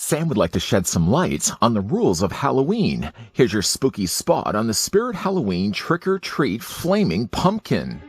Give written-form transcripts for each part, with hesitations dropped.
Sam would like to shed some light on the rules of Halloween. Here's your spooky spot on the Spirit Halloween trick-or-treat flaming pumpkin.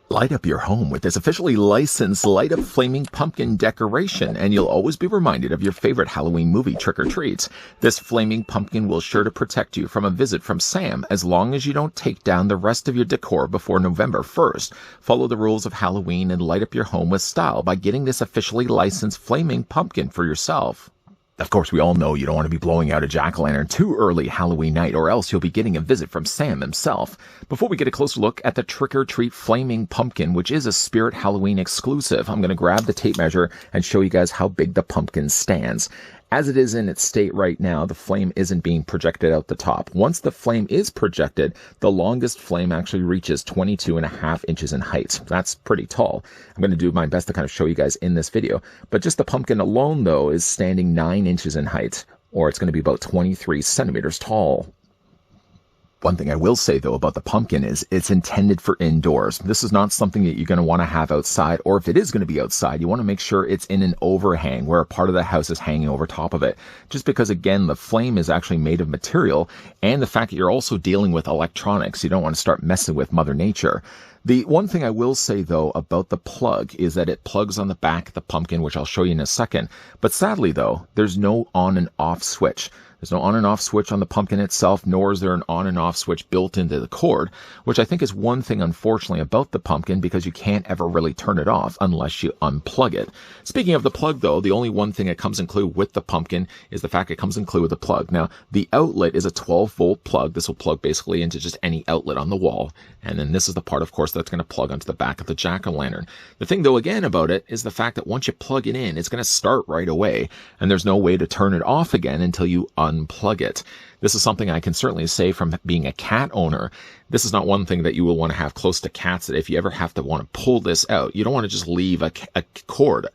Light up your home with this officially licensed light-up flaming pumpkin decoration, and you'll always be reminded of your favorite Halloween movie, Trick or Treat. This flaming pumpkin will sure to protect you from a visit from Sam as long as you don't take down the rest of your decor before November 1st. Follow the rules of Halloween and light up your home with style by getting this officially licensed flaming pumpkin for yourself. Of course, we all know you don't want to be blowing out a jack-o'-lantern too early Halloween night, or else you'll be getting a visit from Sam himself. Before we get a closer look at the trick-or-treat flaming pumpkin, which is a Spirit Halloween exclusive, I'm going to grab the tape measure and show you guys how big the pumpkin stands. As it is in its state right now, the flame isn't being projected out the top. Once the flame is projected, the longest flame actually reaches 22.5 inches in height. That's pretty tall. I'm going to do my best to kind of show you guys in this video. But just the pumpkin alone, though, is standing 9 inches in height, or it's going to be about 23 centimeters tall. One thing I will say, though, about the pumpkin is it's intended for indoors. This is not something that you're going to want to have outside, or if it is going to be outside, you want to make sure it's in an overhang where a part of the house is hanging over top of it. Just because, again, the flame is actually made of material, and the fact that you're also dealing with electronics, you don't want to start messing with Mother Nature. The one thing I will say, though, about the plug is that it plugs on the back of the pumpkin, which I'll show you in a second. But sadly, though, there's no on and off switch. There's no on and off switch on the pumpkin itself, nor is there an on and off switch built into the cord, which I think is one thing, unfortunately, about the pumpkin, because you can't ever really turn it off unless you unplug it. Speaking of the plug, though, the only one thing that comes included with the pumpkin is the fact it comes included with a plug. Now, the outlet is a 12-volt plug. This will plug basically into just any outlet on the wall. And then this is the part, of course, that's going to plug onto the back of the jack-o'-lantern. The thing, though, again about it is the fact that once you plug it in, it's going to start right away, and there's no way to turn it off again until you unplug it. This is something I can certainly say from being a cat owner. This is not one thing that you will want to have close to cats, that if you ever have to want to pull this out, you don't want to just leave a cord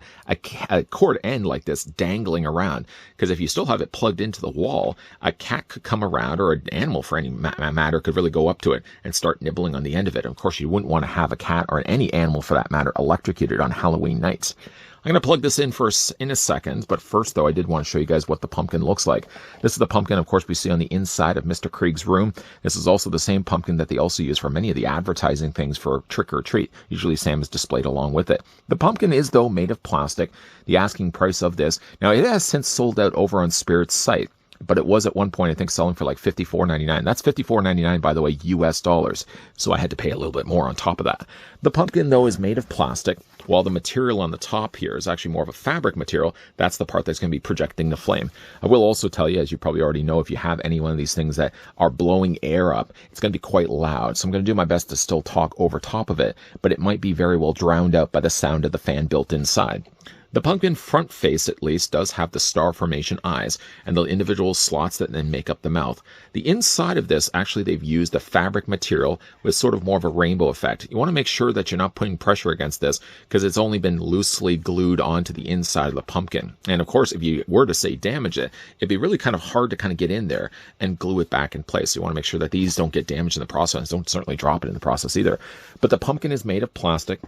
end like this dangling around, because if you still have it plugged into the wall, a cat could come around, or an animal for any matter could really go up to it and start nibbling on the end of it. Of course, you wouldn't want to have a cat, or any animal for that matter, electrocuted on Halloween nights. I'm going to plug this in in a second, but first, though, I did want to show you guys what the pumpkin looks like. This is the pumpkin, of course, we see on the inside of Mr. Krieg's room. This is also the same pumpkin that they also use for many of the advertising things for Trick or Treat. Usually Sam is displayed along with it. The pumpkin is, though, made of plastic. The asking price of this, now it has since sold out over on Spirit's site, but it was at one point, I think, selling for like $54.99. That's $54.99, by the way, US dollars. So I had to pay a little bit more on top of that. The pumpkin, though, is made of plastic, while the material on the top here is actually more of a fabric material. That's the part that's going to be projecting the flame. I will also tell you, as you probably already know, if you have any one of these things that are blowing air up, it's going to be quite loud. So I'm going to do my best to still talk over top of it, but it might be very well drowned out by the sound of the fan built inside. The pumpkin front face, at least, does have the star formation eyes and the individual slots that then make up the mouth. The inside of this, actually, they've used a fabric material with sort of more of a rainbow effect. You want to make sure that you're not putting pressure against this, because it's only been loosely glued onto the inside of the pumpkin. And of course, if you were to say damage it, it'd be really kind of hard to kind of get in there and glue it back in place. You want to make sure that these don't get damaged in the process. Don't certainly drop it in the process either. But the pumpkin is made of plastic.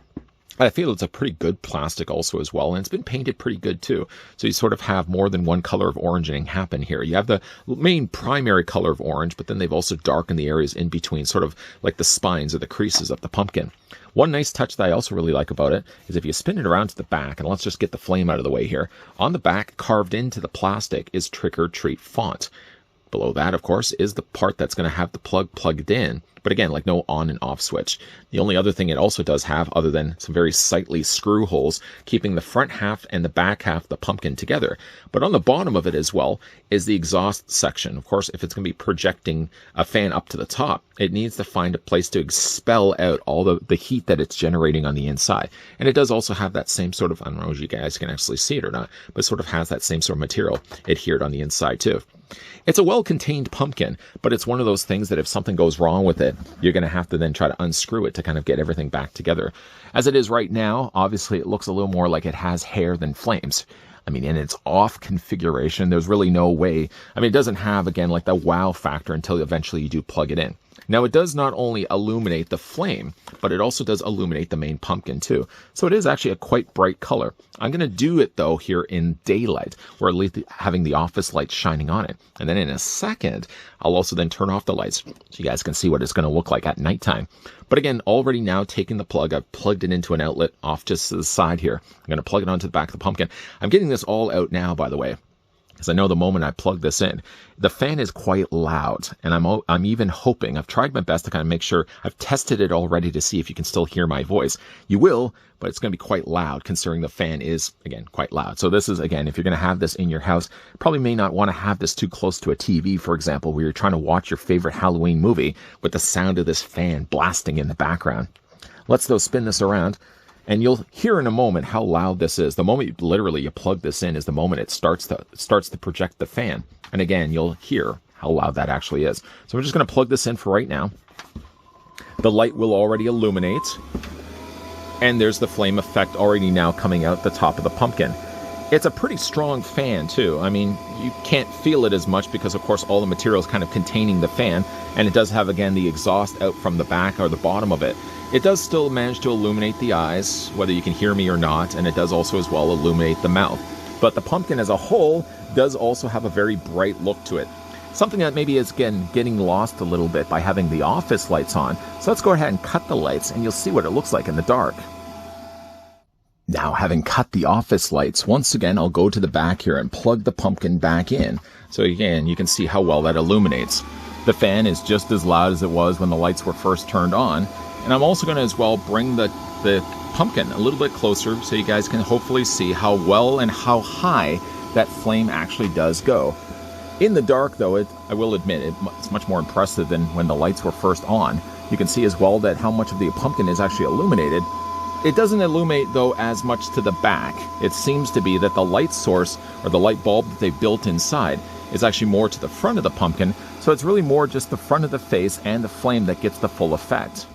I feel it's a pretty good plastic also as well, and it's been painted pretty good too. So you sort of have more than one color of oranging happen here. You have the main primary color of orange, but then they've also darkened the areas in between, sort of like the spines or the creases of the pumpkin. One nice touch that I also really like about it is if you spin it around to the back, and let's just get the flame out of the way here. On the back, carved into the plastic, is Trick or Treat font. Below that, of course, is the part that's going to have the plug plugged in, But again, like no on and off switch. The only other thing it also does have, other than some very sightly screw holes, keeping the front half and the back half of the pumpkin together. But on the bottom of it as well is the exhaust section. Of course, if it's going to be projecting a fan up to the top, it needs to find a place to expel out all the heat that it's generating on the inside. And it does also have that same sort of, I don't know if you guys can actually see it or not, but sort of has that same sort of material adhered on the inside too. It's a well-contained pumpkin, but it's one of those things that if something goes wrong with it, you're going to have to then try to unscrew it to kind of get everything back together. As it is right now, obviously it looks a little more like it has hair than flames. I mean, in its off configuration, there's really no way. I mean, it doesn't have, again, like the wow factor until eventually you do plug it in. Now, it does not only illuminate the flame, but it also does illuminate the main pumpkin too. So it is actually a quite bright color. I'm going to do it, though, here in daylight, where at least having the office light shining on it. And then in a second, I'll also then turn off the lights so you guys can see what it's going to look like at nighttime. But again, already now taking the plug, I've plugged it into an outlet off just to the side here. I'm going to plug it onto the back of the pumpkin. I'm getting this all out now, by the way, because I know the moment I plug this in, the fan is quite loud, and I'm even hoping, I've tried my best to kind of make sure, I've tested it already to see if you can still hear my voice. You will, but it's going to be quite loud considering the fan is, again, quite loud. So this is, again, if you're going to have this in your house, probably may not want to have this too close to a TV, for example, where you're trying to watch your favorite Halloween movie with the sound of this fan blasting in the background. Let's, though, spin this around. And you'll hear in a moment how loud this is. The moment you plug this in is the moment it starts to project the fan. And again, you'll hear how loud that actually is. So I'm just going to plug this in for right now. The light will already illuminate. And there's the flame effect already now coming out the top of the pumpkin. It's a pretty strong fan too. I mean, you can't feel it as much because, of course, all the material is kind of containing the fan. And it does have, again, the exhaust out from the back or the bottom of it. It does still manage to illuminate the eyes, whether you can hear me or not, and it does also as well illuminate the mouth. But the pumpkin as a whole does also have a very bright look to it. Something that maybe is, again, getting lost a little bit by having the office lights on. So let's go ahead and cut the lights, and you'll see what it looks like in the dark. Now, having cut the office lights, once again, I'll go to the back here and plug the pumpkin back in. So again, you can see how well that illuminates. The fan is just as loud as it was when the lights were first turned on. And I'm also going to as well bring the pumpkin a little bit closer so you guys can hopefully see how well and how high that flame actually does go. In the dark, though, I will admit, it's much more impressive than when the lights were first on. You can see as well that how much of the pumpkin is actually illuminated. It doesn't illuminate, though, as much to the back. It seems to be that the light source, or the light bulb that they built inside, is actually more to the front of the pumpkin. So it's really more just the front of the face and the flame that gets the full effect.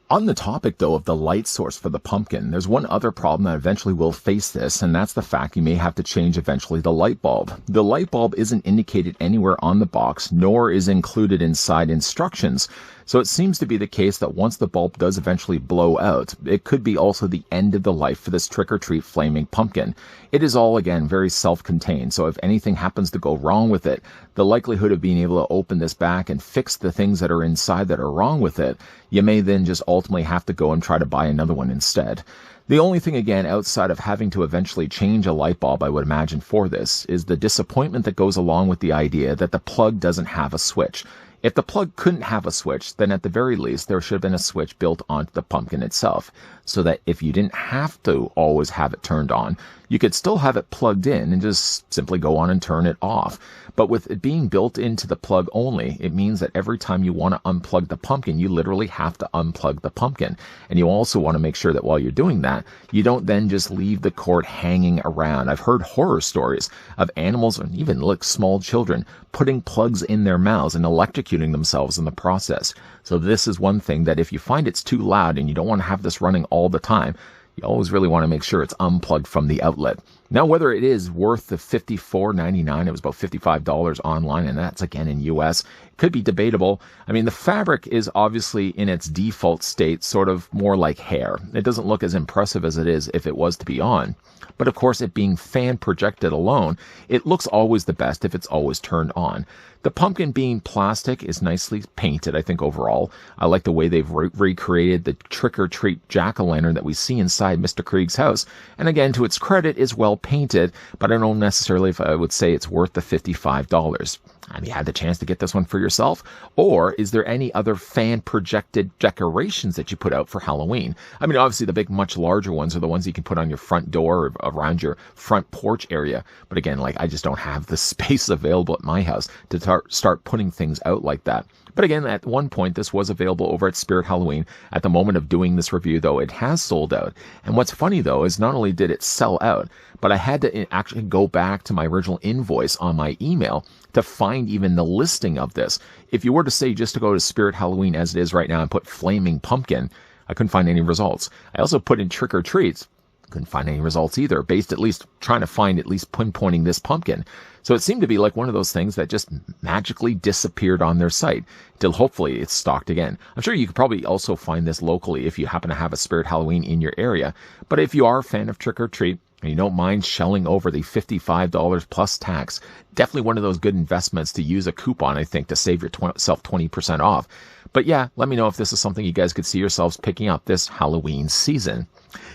On the topic, though, of the light source for the pumpkin, there's one other problem that eventually will face this, and that's the fact you may have to change eventually the light bulb. The light bulb isn't indicated anywhere on the box, nor is included inside instructions. So it seems to be the case that once the bulb does eventually blow out, it could be also the end of the life for this trick-or-treat flaming pumpkin. It is all, again, very self-contained, so if anything happens to go wrong with it, the likelihood of being able to open this back and fix the things that are inside that are wrong with it, you may then just ultimately have to go and try to buy another one instead. The only thing, again, outside of having to eventually change a light bulb, I would imagine, for this, is the disappointment that goes along with the idea that the plug doesn't have a switch. If the plug couldn't have a switch, then at the very least, there should have been a switch built onto the pumpkin itself, so that if you didn't have to always have it turned on, you could still have it plugged in and just simply go on and turn it off. But with it being built into the plug only, it means that every time you want to unplug the pumpkin, you literally have to unplug the pumpkin. And you also want to make sure that while you're doing that, you don't then just leave the cord hanging around. I've heard horror stories of animals, and even like small children, putting plugs in their mouths and electrocuting themselves in the process. So this is one thing that if you find it's too loud and you don't want to have this running all the time, you always really want to make sure it's unplugged from the outlet. Now, whether it is worth the $54.99, it was about $55 online, and that's again in US, it could be debatable. I mean, the fabric is obviously in its default state sort of more like hair. It doesn't look as impressive as it is if it was to be on. But of course, it being fan projected alone, it looks always the best if it's always turned on. The pumpkin being plastic is nicely painted, I think, overall. I like the way they've recreated the trick-or-treat jack-o'-lantern that we see inside Mr. Krieg's house. And again, to its credit, is well painted, but I don't know necessarily if I would say it's worth the $55. Have you had the chance to get this one for yourself? Or is there any other fan-projected decorations that you put out for Halloween? I mean, obviously the big, much larger ones are the ones you can put on your front door or around your front porch area. But again, like, I just don't have the space available at my house to start putting things out like that. But again, at one point, this was available over at Spirit Halloween. At the moment of doing this review, though, it has sold out. And what's funny, though, is not only did it sell out, but I had to actually go back to my original invoice on my email to find even the listing of this. If you were to say just to go to Spirit Halloween as it is right now and put Flaming Pumpkin, I couldn't find any results. I also put in Trick or Treats. Couldn't find any results either, based at least trying to find at least pinpointing this pumpkin. So it seemed to be like one of those things that just magically disappeared on their site till hopefully it's stocked again. I'm sure you could probably also find this locally if you happen to have a Spirit Halloween in your area. But if you are a fan of Trick or Treat and you don't mind shelling over the $55 plus tax, definitely one of those good investments to use a coupon, I think, to save yourself 20% off. But yeah, let me know if this is something you guys could see yourselves picking up this Halloween season.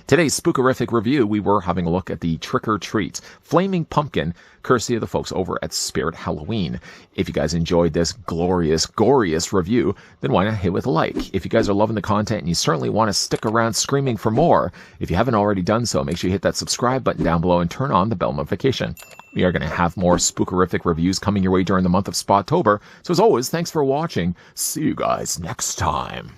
Today's spookerific review, we were having a look at the Trick or Treat Flaming Pumpkin, courtesy of the folks over at Spirit Halloween. If you guys enjoyed this glorious, goriest review, then why not hit with a like? If you guys are loving the content and you certainly want to stick around screaming for more, if you haven't already done so, make sure you hit that subscribe button down below and turn on the bell notification. We are going to have more spookerific reviews coming your way during the month of Spottober. So as always, thanks for watching. See you guys next time.